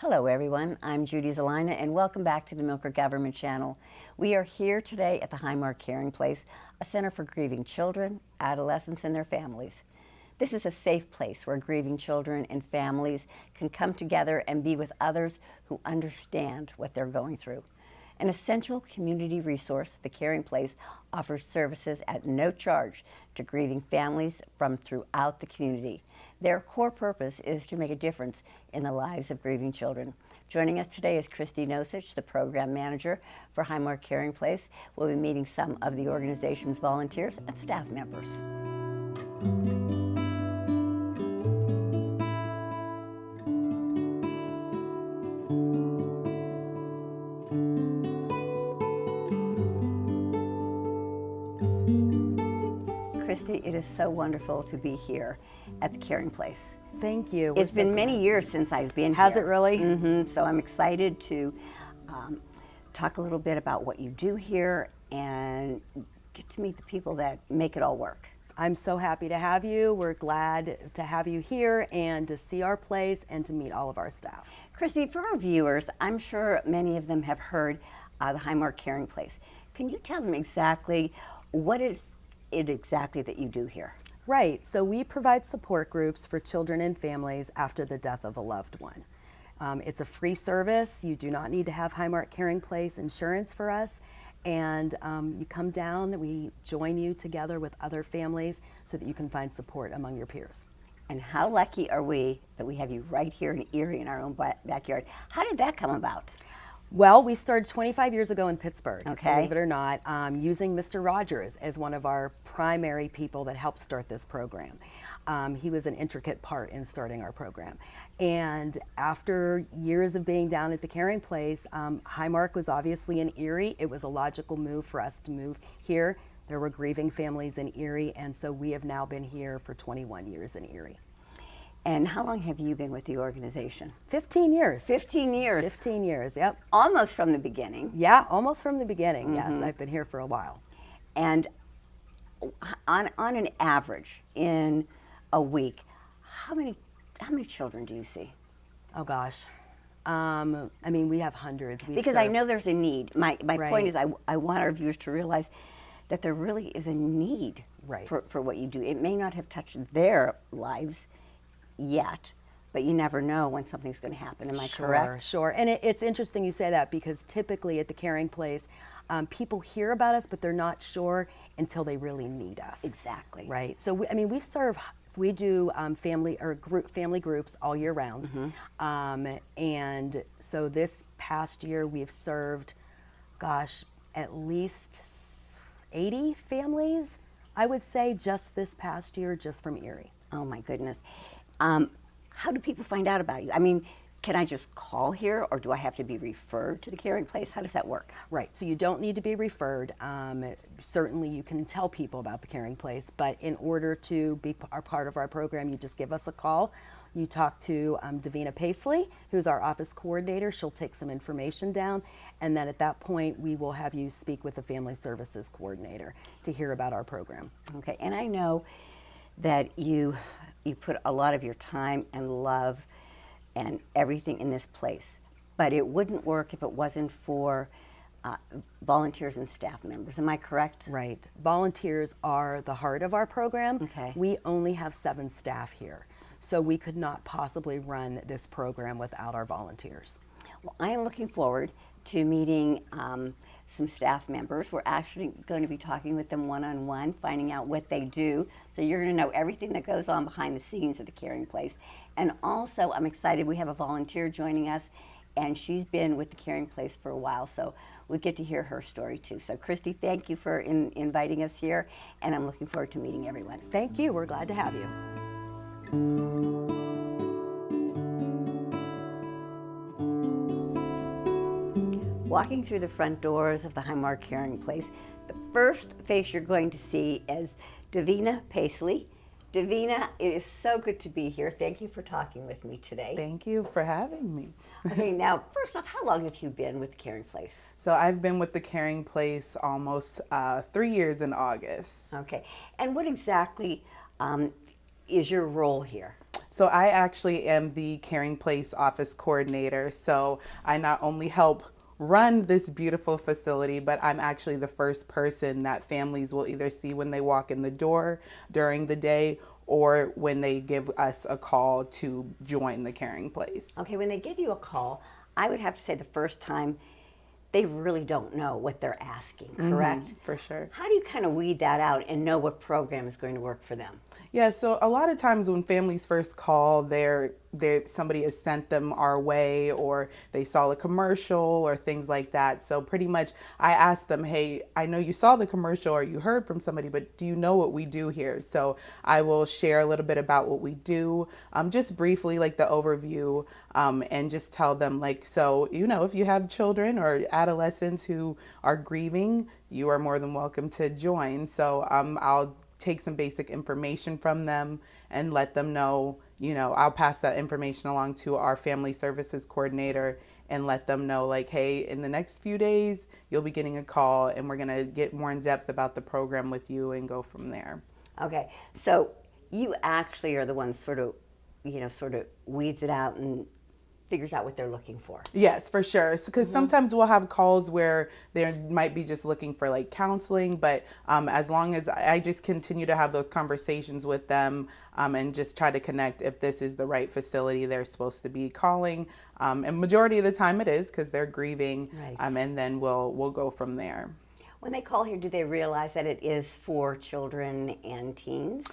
Hello everyone, I'm Judy Zelina and welcome back to the Millcreek Government Channel. We are here today at the Highmark Caring Place, a center for grieving children, adolescents, and their families. This is a safe place where grieving children and families can come together and be with others who understand what they're going through. An essential community resource, the Caring Place offers services at no charge to grieving families from throughout the community. Their core purpose is to make a difference in the lives of grieving children. Joining us today is Christy Nosich, the program manager for Highmark Caring Place. We'll be meeting some of the organization's volunteers and staff members. Christy, it is so wonderful to be here at the Caring Place. Thank you. It's been many years since I've been here. Has it really? Mm-hmm. So I'm excited to talk a little bit about what you do here and get to meet the people that make it all work. I'm so happy to have you. We're glad to have you here and to see our place and to meet all of our staff. Christy, for our viewers, I'm sure many of them have heard the Highmark Caring Place. Can you tell them exactly what is it exactly that you do here? Right, so we provide support groups for children and families after the death of a loved one. It's a free service. You do not need to have Highmark Caring Place insurance for us. And you come down, we join you together with other families so that you can find support among your peers. And how lucky are we that we have you right here in Erie in our own backyard. How did that come about? Well, we started 25 years ago in Pittsburgh, okay, believe it or not, using Mr. Rogers as one of our primary people that helped start this program. He was an intricate part in starting our program. And after years of being down at the Caring Place, Highmark was obviously in Erie. It was a logical move for us to move here. There were grieving families in Erie, and so we have now been here for 21 years in Erie. And how long have you been with the organization? 15 years. 15 years? 15 years, yep. Almost from the beginning. Yeah, almost from the beginning, mm-hmm. Yes. I've been here for a while. And on an average, in a week, how many children do you see? Oh gosh. I mean, we have hundreds. Because I know there's a need. My right. point is I want our viewers to realize that there really is a need right. for what you do. It may not have touched their lives yet, but you never know when something's going to happen. Am I correct? Sure. And it's interesting you say that because typically at the Caring Place, people hear about us, but they're not sure until they really need us. Exactly. Right. So we do family groups all year round, mm-hmm. And so this past year we've served, gosh, at least 80 families, I would say, just this past year, just from Erie. Oh my goodness. How do people find out about you? I mean, can I just call here or do I have to be referred to the Caring Place? How does that work? Right, so you don't need to be referred. Certainly you can tell people about the Caring Place, but in order to be a part of our program, you just give us a call. You talk to Davina Paisley, who's our office coordinator. She'll take some information down, and then at that point, we will have you speak with the family services coordinator to hear about our program. Okay, and I know that you put a lot of your time and love and everything in this place, but it wouldn't work if it wasn't for volunteers and staff members. Am I correct? Right. Volunteers are the heart of our program. Okay. We only have 7 staff here, so we could not possibly run this program without our volunteers. Well, I am looking forward to meeting some staff members. We're actually going to be talking with them one-on-one, finding out what they do. So you're going to know everything that goes on behind the scenes at the Caring Place. And also, I'm excited, we have a volunteer joining us, and she's been with the Caring Place for a while, so we get to hear her story too. So Christy, thank you for inviting us here, and I'm looking forward to meeting everyone. Thank you. We're glad to have you. Walking through the front doors of the Highmark Caring Place, the first face you're going to see is Davina Paisley. Davina, it is so good to be here. Thank you for talking with me today. Thank you for having me. Okay, now, first off, how long have you been with the Caring Place? So I've been with the Caring Place almost 3 years in August. Okay, and what exactly is your role here? So I actually am the Caring Place office coordinator. So I not only help run this beautiful facility, but I'm actually the first person that families will either see when they walk in the door during the day or when they give us a call to join the Caring Place. Okay, when they give you a call, I would have to say the first time they really don't know what they're asking, correct? For sure. How do you kind of weed that out and know what program is going to work for them? Yeah, so a lot of times when families first call, somebody has sent them our way, or they saw a commercial or things like that. So pretty much I ask them, hey, I know you saw the commercial or you heard from somebody, but do you know what we do here? So I will share a little bit about what we do, just briefly, like the overview, and just tell them, like, so, if you have children or adolescents who are grieving, you are more than welcome to join. So I'll take some basic information from them and let them know, I'll pass that information along to our family services coordinator and let them know, like, hey, in the next few days, you'll be getting a call and we're going to get more in depth about the program with you and go from there. Okay, so you actually are the one sort of weeds it out and figures out what they're looking for. Yes, for sure. Because sometimes we'll have calls where they might be just looking for like counseling, but as long as I just continue to have those conversations with them and just try to connect if this is the right facility they're supposed to be calling. And majority of the time it is because they're grieving, Right. And then we'll go from there. When they call here, do they realize that it is for children and teens?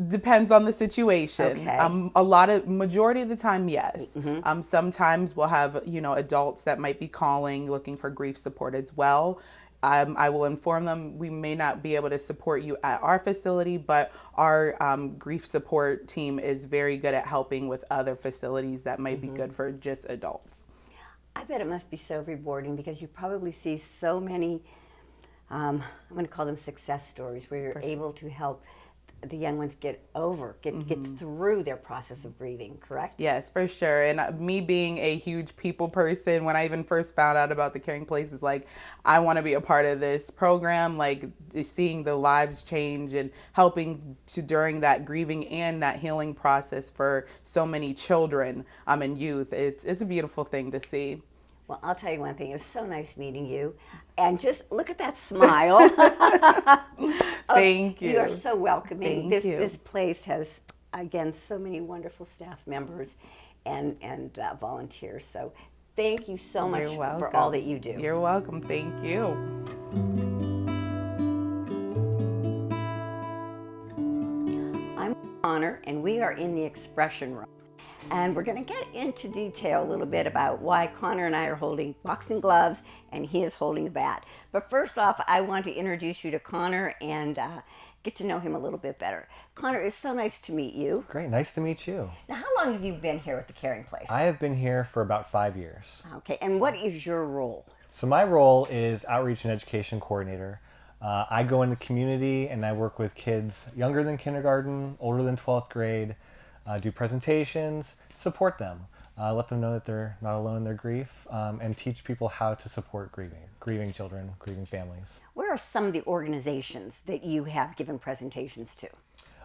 Depends on the situation. Okay. Majority of the time, yes. Sometimes we'll have, adults that might be calling looking for grief support as well. I will inform them we may not be able to support you at our facility, but our grief support team is very good at helping with other facilities that might be good for just adults. I bet it must be so rewarding because you probably see so many, I'm going to call them success stories, where you're able to help the young ones get through their process of grieving, correct? Yes, for sure. And me being a huge people person, when I even first found out about the Caring Place, is like, I want to be a part of this program, like seeing the lives change and helping to during that grieving and that healing process for so many children and youth. It's a beautiful thing to see. Well, I'll tell you one thing. It was so nice meeting you. And just look at that smile. Thank you. You are so welcoming. Thank you. This place has, again, so many wonderful staff members and volunteers. So thank you so much for all that you do. You're welcome. Thank you. I'm Connor, and we are in the expression room. And we're going to get into detail a little bit about why Connor and I are holding boxing gloves and he is holding a bat. But first off, I want to introduce you to Connor and get to know him a little bit better. Connor, it's so nice to meet you. Great, nice to meet you. Now, how long have you been here at the Caring Place? I have been here for about 5 years. Okay, and what is your role? So my role is Outreach and Education Coordinator. I go into the community and I work with kids younger than kindergarten, older than 12th grade, do presentations, support them, let them know that they're not alone in their grief, and teach people how to support grieving children, grieving families. Where are some of the organizations that you have given presentations to?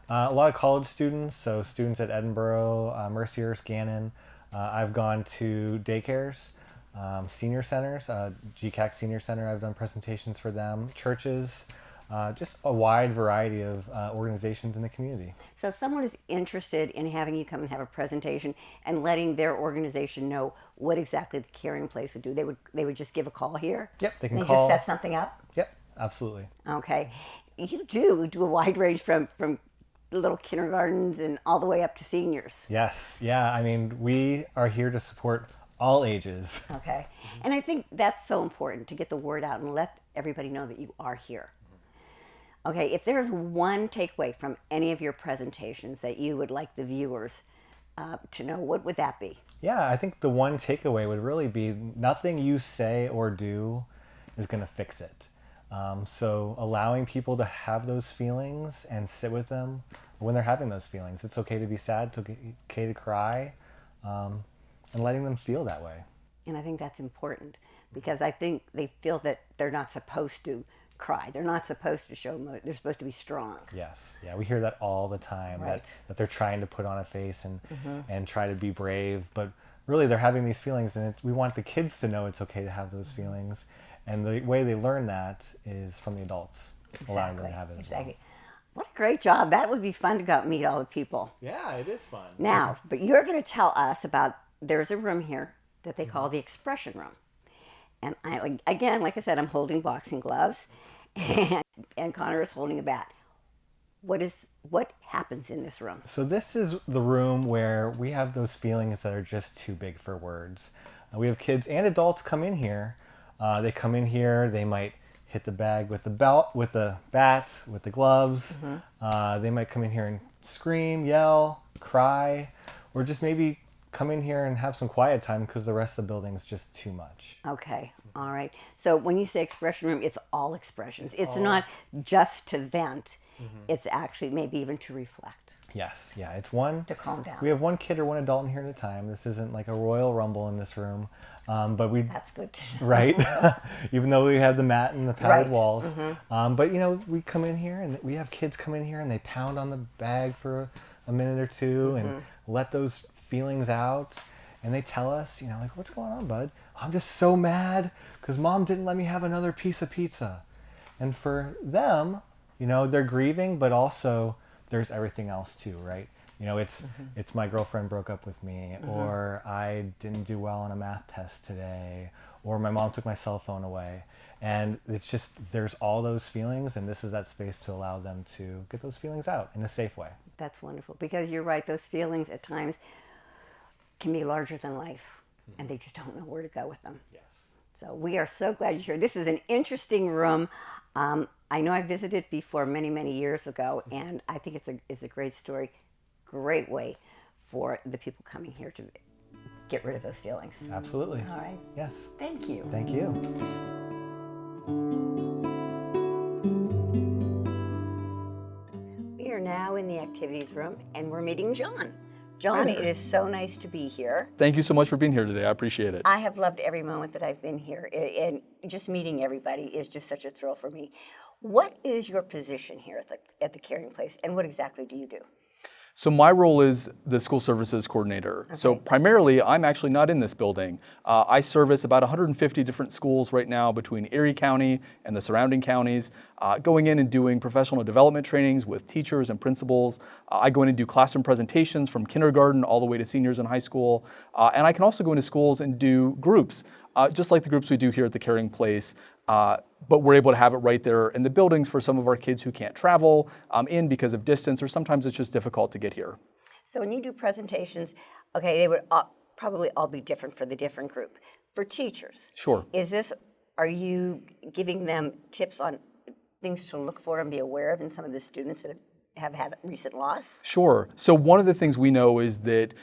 A lot of college students, so students at Edinburgh, Mercier, Gannon. I've gone to daycares, senior centers, GCAC Senior Center, I've done presentations for them, churches, just a wide variety of organizations in the community. So if someone is interested in having you come and have a presentation and letting their organization know what exactly the Caring Place would do, they would just give a call here? Yep, they can They call. just set something up? Yep, absolutely. Okay. You do a wide range from little kindergartens and all the way up to seniors. Yes, yeah, I mean, we are here to support all ages. Okay. And I think that's so important to get the word out and let everybody know that you are here. Okay, if there's one takeaway from any of your presentations that you would like the viewers to know, what would that be? Yeah, I think the one takeaway would really be nothing you say or do is going to fix it. So allowing people to have those feelings and sit with them when they're having those feelings. It's okay to be sad, it's okay to cry, and letting them feel that way. And I think that's important because I think they feel that they're not supposed to cry. They're not supposed to show they're supposed to be strong. Yes, yeah, we hear that all the time, Right. that they're trying to put on a face and try to be brave, but really they're having these feelings, and we want the kids to know it's okay to have those feelings, and the way they learn that is from the adults, allowing them to have it as well. What a great job. That would be fun to go out and meet all the people. Yeah, it is fun. Now, but you're going to tell us about, there's a room here that they call the expression room. And again, like I said, I'm holding boxing gloves, and Connor is holding a bat. What happens in this room? So this is the room where we have those feelings that are just too big for words. We have kids and adults come in here. They come in here, they might hit the bag with the belt, with the bat, with the gloves. They might come in here and scream, yell, cry, or just maybe come in here and have some quiet time because the rest of the building is just too much. Okay, all right. So when you say expression room, it's all expressions. It's not just to vent. It's actually maybe even to reflect. Yes, yeah, it's one. To calm down. We have one kid or one adult in here at a time. This isn't like a royal rumble in this room, but we. That's good. Right, even though we have the mat and the padded Right. walls, but we come in here and we have kids come in here and they pound on the bag for a minute or two and let those feelings out, and they tell us, like, what's going on, bud? I'm just so mad because mom didn't let me have another piece of pizza. And for them, they're grieving, but also there's everything else too, right? It's my girlfriend broke up with me, or I didn't do well on a math test today, or my mom took my cell phone away. And it's just, there's all those feelings, and this is that space to allow them to get those feelings out in a safe way. That's wonderful, because you're right, those feelings at times can be larger than life, and they just don't know where to go with them. Yes. So we are so glad you're here. This is an interesting room. I know I visited before many, many years ago, and I think it's a great story, great way for the people coming here to get rid of those feelings. Absolutely. All right. Yes. Thank you. Thank you. We are now in the activities room, and we're meeting John. John, it is so nice to be here. Thank you so much for being here today. I appreciate it. I have loved every moment that I've been here, and just meeting everybody is just such a thrill for me. What is your position here at the Caring Place, and what exactly do you do? So my role is the school services coordinator. Okay. So primarily, I'm actually not in this building. I service about 150 different schools right now between Erie County and the surrounding counties, going in and doing professional development trainings with teachers and principals. I go in and do classroom presentations from kindergarten all the way to seniors in high school. And I can also go into schools and do groups, just like the groups we do here at the Caring Place. But we're able to have it right there in the buildings for some of our kids who can't travel in because of distance, or sometimes it's just difficult to get here. So when you do presentations, okay, they would probably all be different for the different group. For teachers, Sure. are you giving them tips on things to look for and be aware of in some of the students that have had recent loss? Sure. So one of the things we know is that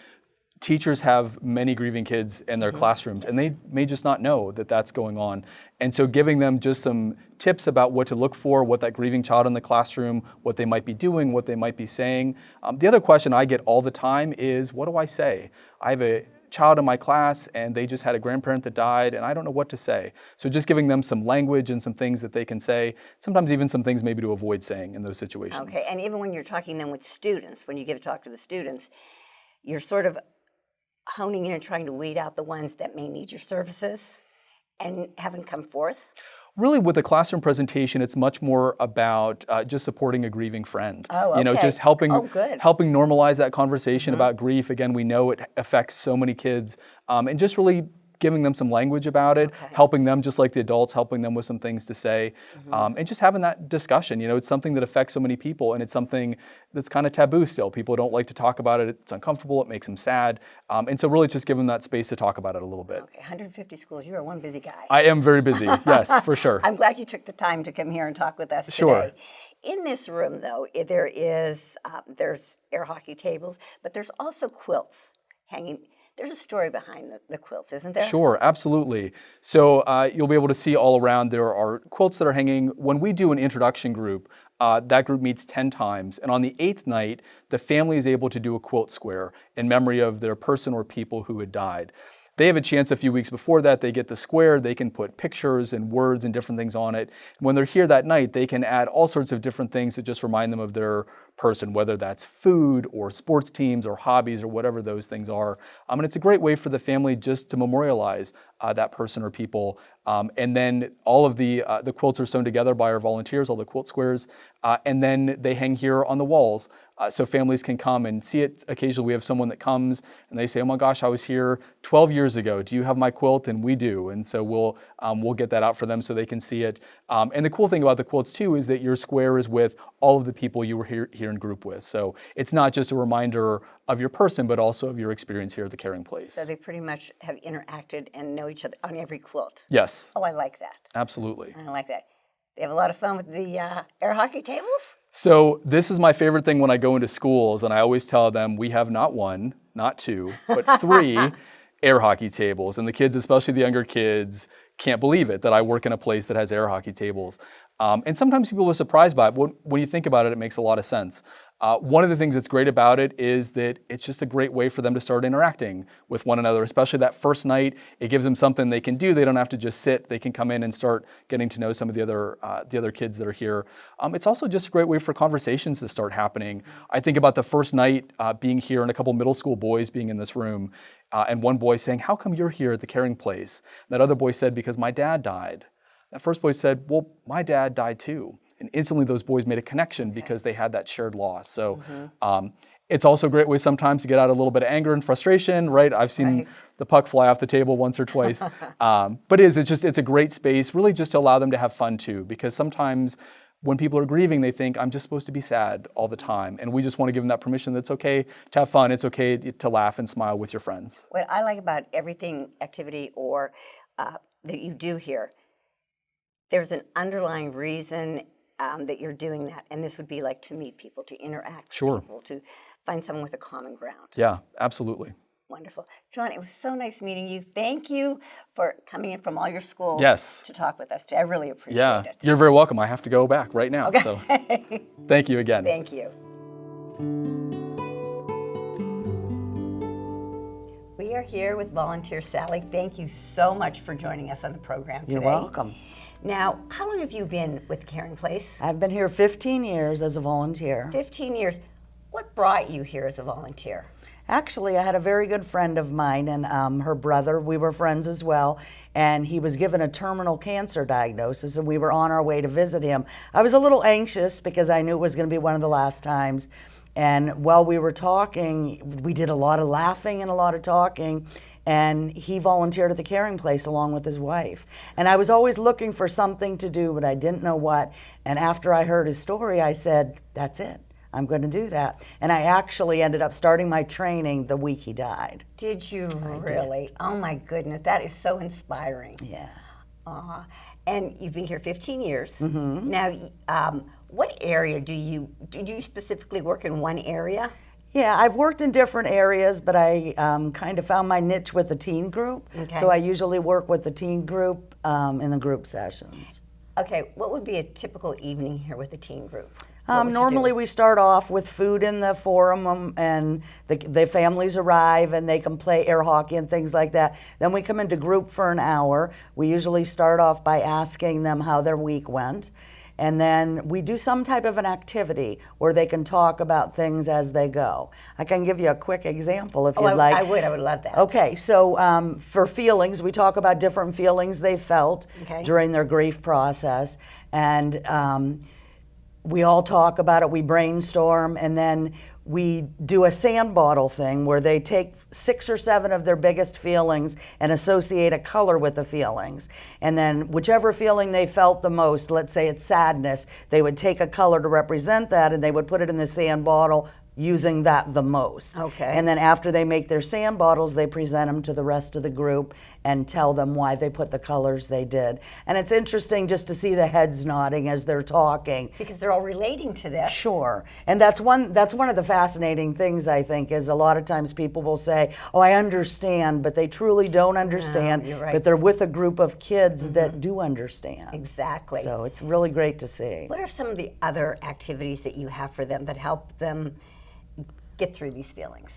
teachers have many grieving kids in their classrooms, and they may just not know that that's going on. And so giving them just some tips about what to look for, what that grieving child in the classroom, what they might be doing, what they might be saying. The other question I get all the time is, what do I say? I have a child in my class and they just had a grandparent that died and I don't know what to say. So just giving them some language and some things that they can say, sometimes even some things maybe to avoid saying in those situations. Okay, and even when you're talking then with students, when you give a talk to the students, you're sort of honing in and trying to weed out the ones that may need your services and haven't come forth? Really, with a classroom presentation, it's much more about just supporting a grieving friend. Oh, okay. You know, just helping normalize that conversation about grief. Again, we know it affects so many kids, and just really giving them some language about it, helping them just like the adults, helping them with some things to say, and just having that discussion. You know, it's something that affects so many people, and it's something that's kind of taboo still. People don't like to talk about it. It's uncomfortable. It makes them sad, and so really just give them that space to talk about it a little bit. Okay, 150 schools. You are one busy guy. I am very busy. Yes, for sure. I'm glad you took the time to come here and talk with us today. Sure. In this room, though, there's air hockey tables, but there's also quilts hanging. There's a story behind the quilts, isn't there? Sure, absolutely. So you'll be able to see all around there are quilts that are hanging. When we do an introduction group, that group meets 10 times. And on the 8th night, the family is able to do a quilt square in memory of their person or people who had died. They have a chance a few weeks before that, they get the square, they can put pictures and words and different things on it. When they're here that night, they can add all sorts of different things that just remind them of their person, whether that's food or sports teams or hobbies or whatever those things are. And it's a great way for the family just to memorialize that person or people. And then all of the quilts are sewn together by our volunteers, all the quilt squares, and then they hang here on the walls. So families can come and see it. Occasionally we have someone that comes and they say, oh my gosh, I was here 12 years ago. Do you have my quilt? And we do. And so we'll get that out for them so they can see it. And the cool thing about the quilts too is that your square is with all of the people you were here in group with. So it's not just a reminder of your person, but also of your experience here at the Caring Place. So they pretty much have interacted and know each other on every quilt. Yes. Oh, I like that. Absolutely. I like that. They have a lot of fun with the air hockey tables? So this is my favorite thing when I go into schools, and I always tell them we have not one, not two, but 3 air hockey tables. And the kids, especially the younger kids, can't believe it that I work in a place that has air hockey tables. And sometimes people are surprised by it, but when you think about it, it makes a lot of sense. One of the things that's great about it is that it's just a great way for them to start interacting with one another, especially that first night. It gives them something they can do. They don't have to just sit. They can come in and start getting to know some of the other kids that are here. It's also just a great way for conversations to start happening. I think about the first night being here and a couple middle school boys being in this room, and one boy saying, how come you're here at the Caring Place? That other boy said, because my dad died. That first boy said, well, my dad died too. And instantly those boys made a connection because they had that shared loss. So it's also a great way sometimes to get out a little bit of anger and frustration, right? I've seen the puck fly off the table once or twice. But it's a great space really just to allow them to have fun too, because sometimes when people are grieving, they think, I'm just supposed to be sad all the time. And we just want to give them that permission that it's okay to have fun. It's okay to laugh and smile with your friends. What I like about everything activity or that you do here, there's an underlying reason that you're doing that. And this would be like to meet people, to interact with people, to find someone with a common ground. Yeah, absolutely. Wonderful. John, it was so nice meeting you. Thank you for coming in from all your schools to talk with us today. I really appreciate it. You're very welcome. I have to go back right now. Okay. So thank you again. Thank you. We are here with volunteer Sally. Thank you so much for joining us on the program today. You're welcome. Now, how long have you been with the Caring Place? I've been here 15 years as a volunteer. 15 years. What brought you here as a volunteer? Actually, I had a very good friend of mine and her brother. We were friends as well. And he was given a terminal cancer diagnosis, and we were on our way to visit him. I was a little anxious because I knew it was going to be one of the last times. And while we were talking, we did a lot of laughing and a lot of talking. And he volunteered at the Caring Place along with his wife. And I was always looking for something to do, but I didn't know what. And after I heard his story, I said, that's it. I'm going to do that. And I actually ended up starting my training the week he died. Did you really? Oh my goodness, that is so inspiring. Yeah. And you've been here 15 years. Mm-hmm. Now, what area do you specifically work in one area? Yeah, I've worked in different areas, but I kind of found my niche with the teen group. Okay. So I usually work with the teen group in the group sessions. Okay, what would be a typical evening here with the teen group? Normally we start off with food in the forum and the families arrive and they can play air hockey and things like that. Then we come into group for an hour. We usually start off by asking them how their week went. And then we do some type of an activity where they can talk about things as they go. I can give you a quick example if you'd like. I would love that. Okay, so for feelings, we talk about different feelings they felt during their grief process. And we all talk about it, we brainstorm, and then we do a sand bottle thing where they take 6 or 7 of their biggest feelings and associate a color with the feelings. And then whichever feeling they felt the most, let's say it's sadness, they would take a color to represent that and they would put it in the sand bottle using that the most. Okay. And then after they make their sand bottles, they present them to the rest of the group and tell them why they put the colors they did. And it's interesting just to see the heads nodding as they're talking. Because they're all relating to this. Sure. And that's one of the fascinating things, I think, is a lot of times people will say, oh, I understand, but they truly don't understand. You're right. But they're with a group of kids that do understand. Exactly. So it's really great to see. What are some of the other activities that you have for them that help them get through these feelings?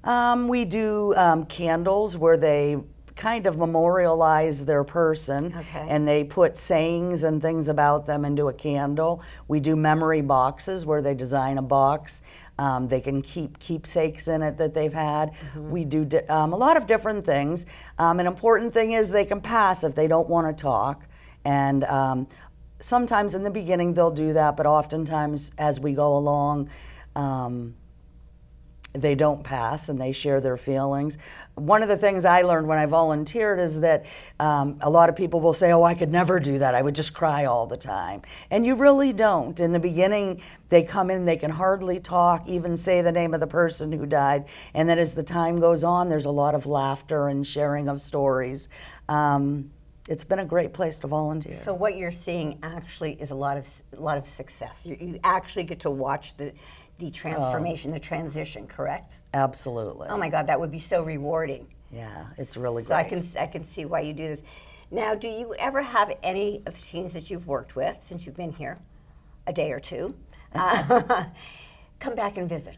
We do candles where they kind of memorialize their person, Okay. and they put sayings and things about them into a candle. We do memory boxes where they design a box. They can keep keepsakes in it that they've had. We do a lot of different things. An important thing is they can pass if they don't want to talk. And sometimes in the beginning they'll do that, but oftentimes as we go along, they don't pass and they share their feelings. One of the things I learned when I volunteered is that a lot of people will say, oh, I could never do that. I would just cry all the time. And you really don't. In the beginning, they come in, they can hardly talk, even say the name of the person who died. And then as the time goes on, there's a lot of laughter and sharing of stories. It's been a great place to volunteer. So what you're seeing actually is a lot of success. You actually get to watch the transformation, the transition, correct? Absolutely. Oh my God, that would be so rewarding. Yeah, it's really So great. I can see why you do this. Now, do you ever have any of the teens that you've worked with since you've been here, a day or two, come back and visit?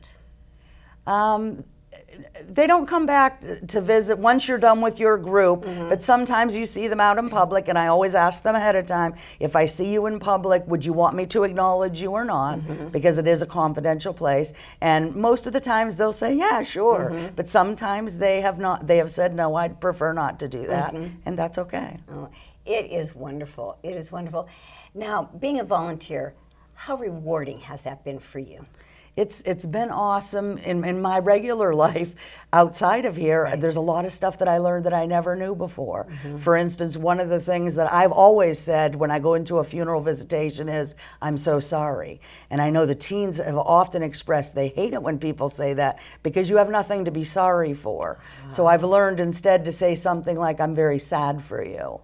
They don't come back to visit once you're done with your group, but sometimes you see them out in public, and I always ask them ahead of time, if I see you in public, would you want me to acknowledge you or not? Because it is a confidential place. And most of the times they'll say, yeah, sure. But sometimes they have said, no, I'd prefer not to do that. And that's okay. Oh, it is wonderful. It is wonderful. Now, being a volunteer, how rewarding has that been for you? It's been awesome in my regular life outside of here. Right. There's a lot of stuff that I learned that I never knew before. For instance, one of the things that I've always said when I go into a funeral visitation is, I'm so sorry. And I know the teens have often expressed they hate it when people say that because you have nothing to be sorry for. So I've learned instead to say something like, I'm very sad for you.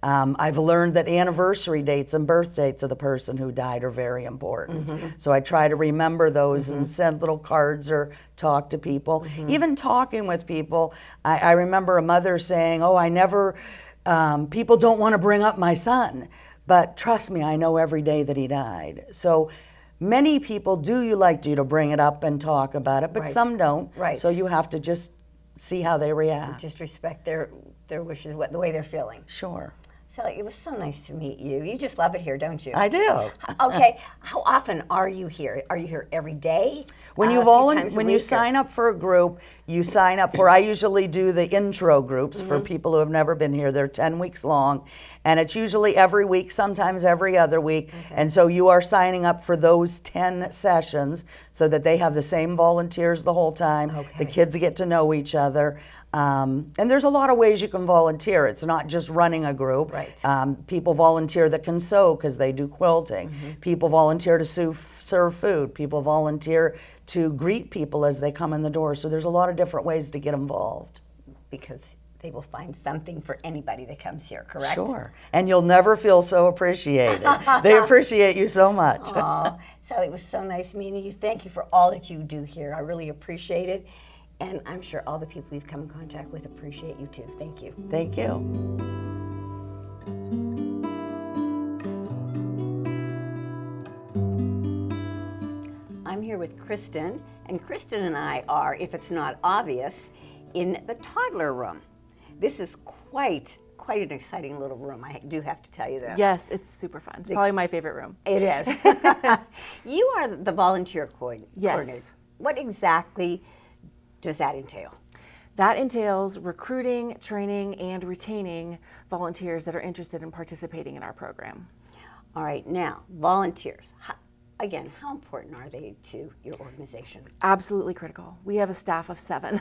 I've learned that anniversary dates and birth dates of the person who died are very important. So I try to remember those and send little cards or talk to people. Even talking with people, I remember a mother saying, oh, people don't want to bring up my son. But trust me, I know every day that he died. So many people do like you to bring it up and talk about it, but Right. some don't. Right. So you have to just see how they react. Just respect their wishes, the way they're feeling. Sure. Sally, it was so nice to meet you. You just love it here, don't you? I do. Okay, how often are you here? Are you here every day? When A you few times a when you week, or- sign up for a group, you sign up for, I usually do the intro groups for people who have never been here. They're 10 weeks long, and it's usually every week, sometimes every other week. And so you are signing up for those 10 sessions so that they have the same volunteers the whole time. Okay. The kids get to know each other. And there's a lot of ways you can volunteer. It's not just running a group. Right. People volunteer that can sew because they do quilting. People volunteer to serve food. People volunteer to greet people as they come in the door. So there's a lot of different ways to get involved. Because they will find something for anybody that comes here, correct? Sure. And you'll never feel so appreciated. They appreciate you so much. Aw, Sally, it was so nice meeting you. Thank you for all that you do here. I really appreciate it. And I'm sure all the people we've come in contact with appreciate you too. Thank you. Thank you. I'm here with Kristen, and Kristen and I are, if it's not obvious, in the toddler room. This is quite an exciting little room, I do have to tell you that. Yes, it's super fun. It's probably my favorite room. It is. You are the volunteer coordinator. Yes. What exactly does that entail? That entails recruiting, training, and retaining volunteers that are interested in participating in our program. All right, now, volunteers. Again, how important are they to your organization? Absolutely critical. We have a staff of 7.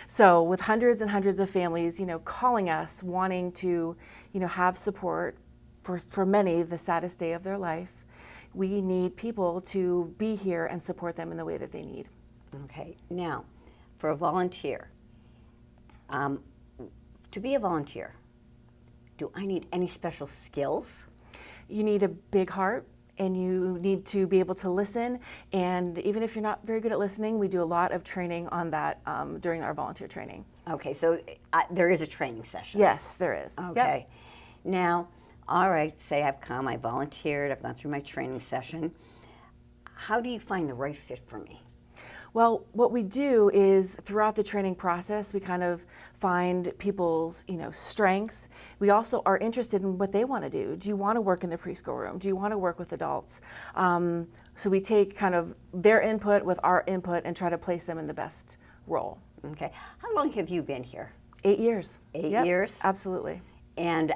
So with hundreds and hundreds of families, calling us, wanting to, have support for many, the saddest day of their life, we need people to be here and support them in the way that they need. Okay, now, for a volunteer, to be a volunteer, do I need any special skills? You need a big heart, and you need to be able to listen. And even if you're not very good at listening, we do a lot of training on that during our volunteer training. Okay, so there is a training session. Yes, there is. Okay. Yep. Now, all right, say I've come, I volunteered, I've gone through my training session. How do you find the right fit for me? Well, what we do is throughout the training process, we kind of find people's, strengths. We also are interested in what they want to do. Do you want to work in the preschool room? Do you want to work with adults? So we take kind of their input with our input and try to place them in the best role. Okay. How long have you been here? 8 years. 8 Yep, years? Absolutely. And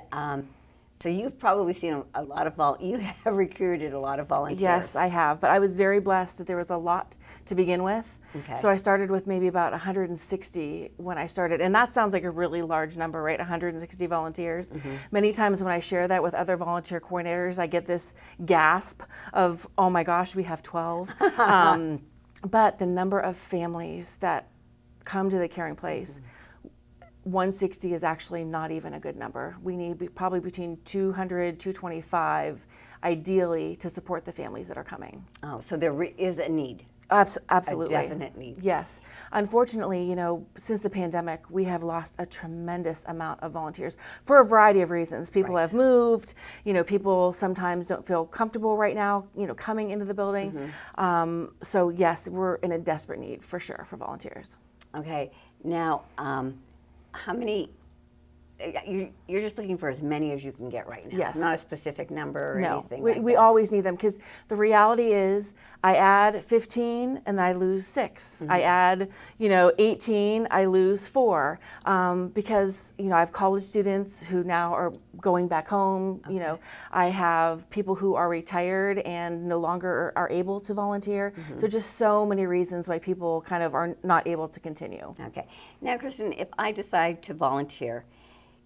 so you've probably seen a lot of you have recruited a lot of volunteers. Yes, I have. But I was very blessed that there was a lot to begin with. Okay. So I started with maybe about 160 when I started. And that sounds like a really large number, right? 160 volunteers. Many times when I share that with other volunteer coordinators, I get this gasp of, oh my gosh, we have 12. But the number of families that come to the caring place, 160 is actually not even a good number. We need probably between 200, 225, ideally, to support the families that are coming. Oh, so there is a need. Absolutely. A definite need. Yes. Unfortunately, since the pandemic, we have lost a tremendous amount of volunteers for a variety of reasons. People have moved, people sometimes don't feel comfortable right now, coming into the building. So yes, we're in a desperate need for sure for volunteers. Okay. Now, how many? You're just looking for as many as you can get right now. Yes. Not a specific number or No, anything we, like we that. always need them because the reality is I add 15 and I lose 6. I add, 18, I lose 4 because, I have college students who now are going back home. I have people who are retired and no longer are able to volunteer. So just so many reasons why people kind of are not able to continue. Okay. Now, Kristen, if I decide to volunteer,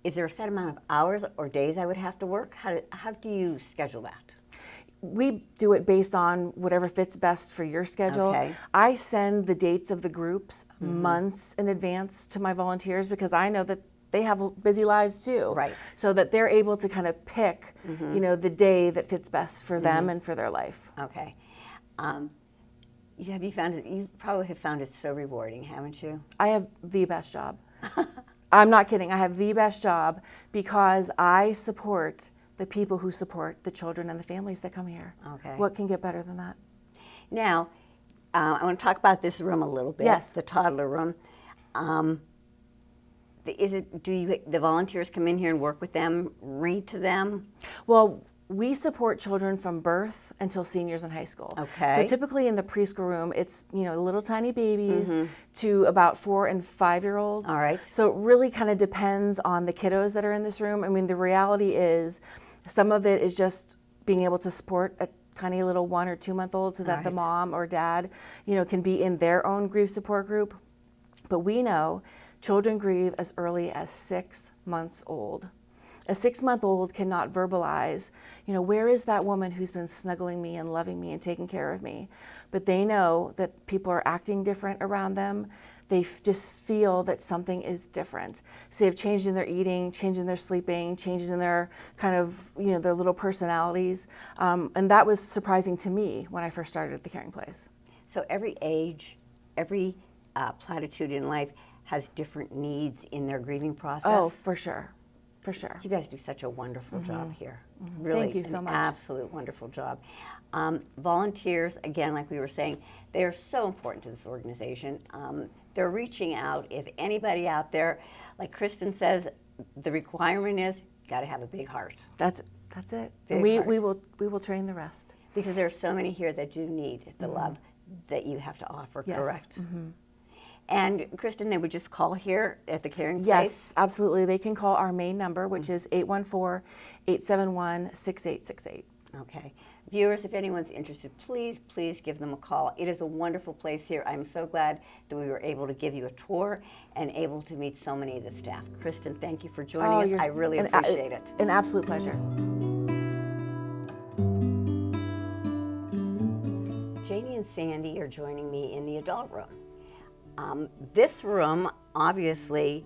is there a set amount of hours or days I would have to work? How do you schedule that? We do it based on whatever fits best for your schedule. Okay. I send the dates of the groups months in advance to my volunteers because I know that they have busy lives too. Right. So that they're able to kind of pick, the day that fits best for them and for their life. Okay. You probably have found it so rewarding, haven't you? I have the best job. I'm not kidding. I have the best job because I support the people who support the children and the families that come here. Okay. What can get better than that? Now, I want to talk about this room a little bit. Yes. The toddler room. Do the volunteers come in here and work with them, read to them? Well, we support children from birth until seniors in high school. Okay. So typically in the preschool room, it's little tiny babies to about 4 and 5-year-olds. All right. So it really kind of depends on the kiddos that are in this room. I mean, the reality is, some of it is just being able to support a tiny little 1 or 2 month old so that the Right. mom or dad, can be in their own grief support group. But we know children grieve as early as 6 months old. A 6-month-old cannot verbalize, where is that woman who's been snuggling me and loving me and taking care of me? But they know that people are acting different around them. They just feel that something is different. So they've changed in their eating, changed in their sleeping, changes in their kind of, their little personalities. And that was surprising to me when I first started at the Caring Place. So every age, every platitude in life has different needs in their grieving process? Oh, for sure. For sure. You guys do such a wonderful job here. Really, Thank you so much. Absolute wonderful job. Volunteers, again, like we were saying, they are so important to this organization. They're reaching out. If anybody out there, like Kristen says, the requirement is got to have a big heart. That's it. Big And we heart. will train the rest. Because there are so many here that do need the love that you have to offer, Yes. correct? And Kristen, they would just call here at the Caring Place? Yes, absolutely. They can call our main number, which is 814-871-6868. Okay. Viewers, if anyone's interested, please give them a call. It is a wonderful place here. I'm so glad that we were able to give you a tour and able to meet so many of the staff. Kristen, thank you for joining us. I really appreciate it. An absolute pleasure. Janie and Sandy are joining me in the adult room. This room, obviously,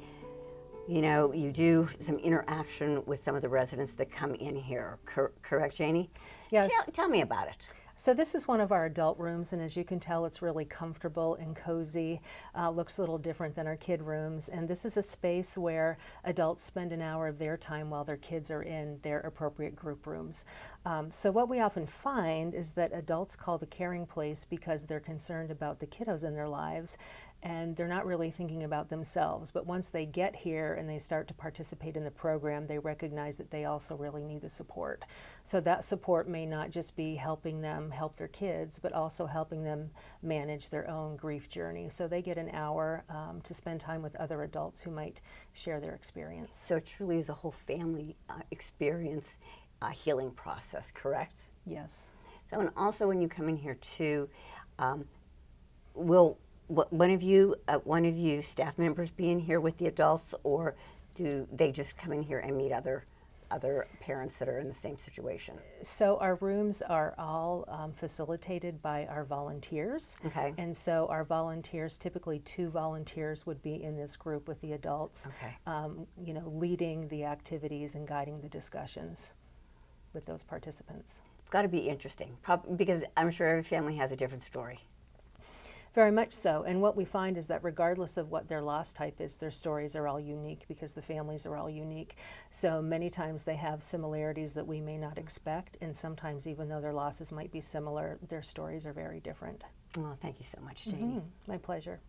you do some interaction with some of the residents that come in here. Correct, Janie? Yes. Tell me about it. So this is one of our adult rooms, and as you can tell, it's really comfortable and cozy. Looks a little different than our kid rooms, and this is a space where adults spend an hour of their time while their kids are in their appropriate group rooms. So what we often find is that adults call the caring place because they're concerned about the kiddos in their lives, and they're not really thinking about themselves. But once they get here and they start to participate in the program, they recognize that they also really need the support. So that support may not just be helping them help their kids, but also helping them manage their own grief journey. So they get an hour to spend time with other adults who might share their experience. So it truly is a whole family experience healing process, correct? Yes. So, and also when you come in here too, will one of you staff members be in here with the adults, or do they just come in here and meet other parents that are in the same situation? So our rooms are all facilitated by our volunteers. Okay. And so our volunteers, typically 2 volunteers would be in this group with the adults, Okay. Leading the activities and guiding the discussions with those participants. It's got to be interesting, because I'm sure every family has a different story. Very much so. And what we find is that regardless of what their loss type is, their stories are all unique because the families are all unique. So many times they have similarities that we may not expect, and sometimes even though their losses might be similar, their stories are very different. Oh, thank you so much, Janie. My pleasure.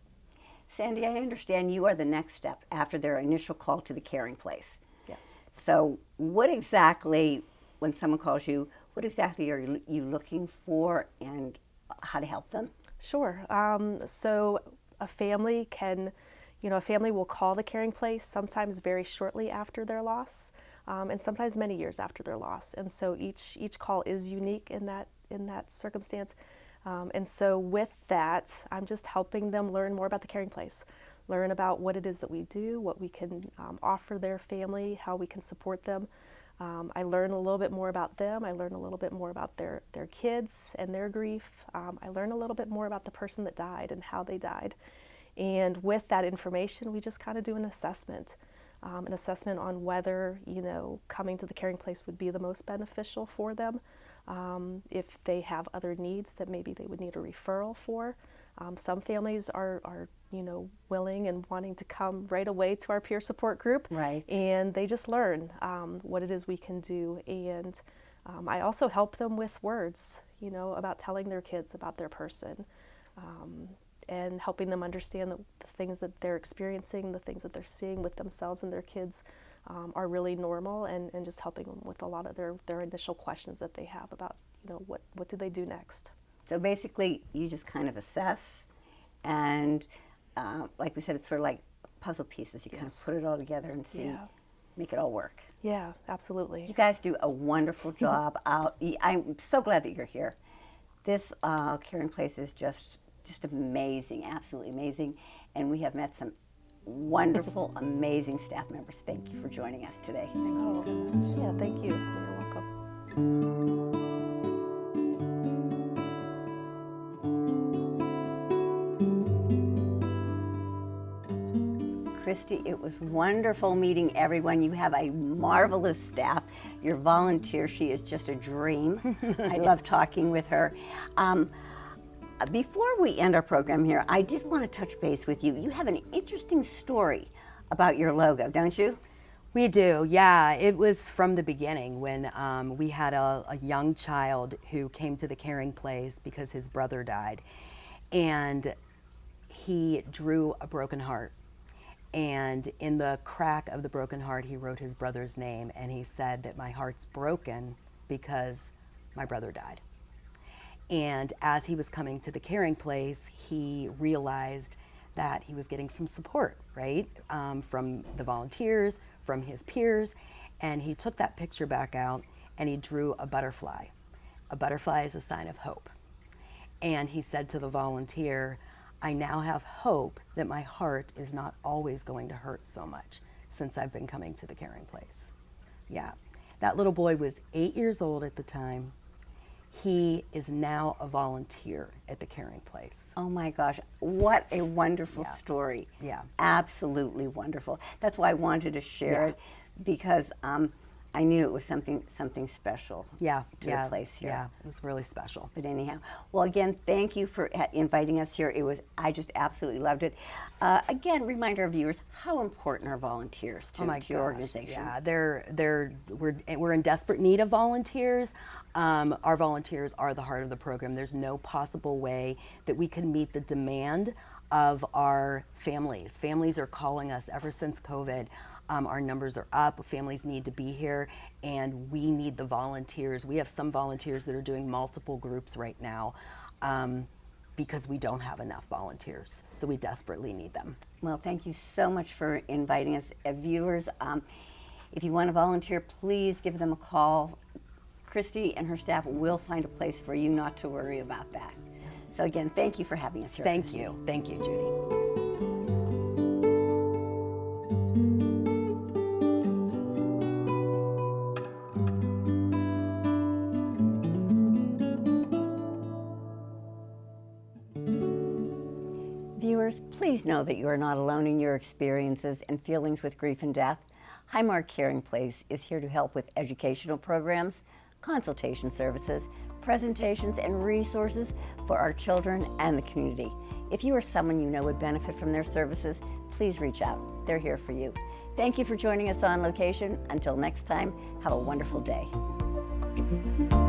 Sandy, I understand you are the next step after their initial call to the caring place. Yes. So what exactly, when someone calls you, what exactly are you looking for and how to help them? Sure. So a family will call the caring place sometimes very shortly after their loss, and sometimes many years after their loss. And so each call is unique in that circumstance. And so with that, I'm just helping them learn more about the caring place, learn about what it is that we do, what we can offer their family, how we can support them. I learn a little bit more about them. I learn a little bit more about their kids and their grief. I learn a little bit more about the person that died and how they died. And with that information, we just kind of do an assessment on whether, coming to the caring place would be the most beneficial for them. If they have other needs that maybe they would need a referral for. Some families are willing and wanting to come right away to our peer support group. Right. And they just learn what it is we can do. And I also help them with words, about telling their kids about their person, and helping them understand that the things that they're experiencing, the things that they're seeing with themselves and their kids are really normal, and just helping them with a lot of their initial questions that they have about, what do they do next. So basically, you just kind of assess, and like we said, it's sort of like puzzle pieces. You kind of put it all together and see, make it all work. Yeah, absolutely. You guys do a wonderful job. I'm so glad that you're here. This caring place is just amazing, absolutely amazing, and we have met some wonderful, amazing staff members. Thank you for joining us today. Thank you so much. Yeah, thank you. You're welcome. Christy, it was wonderful meeting everyone. You have a marvelous staff. Your volunteer, she is just a dream. I love talking with her. Before we end our program here, I did want to touch base with you. You have an interesting story about your logo, don't you? We do, yeah. It was from the beginning when we had a young child who came to the caring place because his brother died. And he drew a broken heart. And in the crack of the broken heart, he wrote his brother's name, and he said that my heart's broken because my brother died. And as he was coming to the caring place, he realized that he was getting some support, right, from the volunteers, from his peers, and he took that picture back out and he drew a butterfly. A butterfly is a sign of hope. And he said to the volunteer, I now have hope that my heart is not always going to hurt so much since I've been coming to the caring place. Yeah, that little boy was 8 years old at the time. He is now a volunteer at the caring place. Oh my gosh, what a wonderful story. Yeah. Absolutely wonderful. That's why I wanted to share it, because I knew it was something special. Yeah, to the place here. Yeah, it was really special. But anyhow, well, again, thank you for inviting us here. I just absolutely loved it. Again, remind our viewers how important are volunteers to your organization. Yeah, we're in desperate need of volunteers. Our volunteers are the heart of the program. There's no possible way that we can meet the demand of our families. Families are calling us ever since COVID. Our numbers are up, families need to be here, and we need the volunteers. We have some volunteers that are doing multiple groups right now because we don't have enough volunteers, so we desperately need them. Well, thank you so much for inviting us. Viewers, if you want to volunteer, please give them a call. Christy and her staff will find a place for you, not to worry about that. So again, thank you for having us here. Thank you, Judy. Viewers, please know that you are not alone in your experiences and feelings with grief and death. Highmark Caring Place is here to help with educational programs, consultation services, presentations, and resources for our children and the community. If you or someone you know would benefit from their services, please reach out. They're here for you. Thank you for joining us on location. Until next time, have a wonderful day.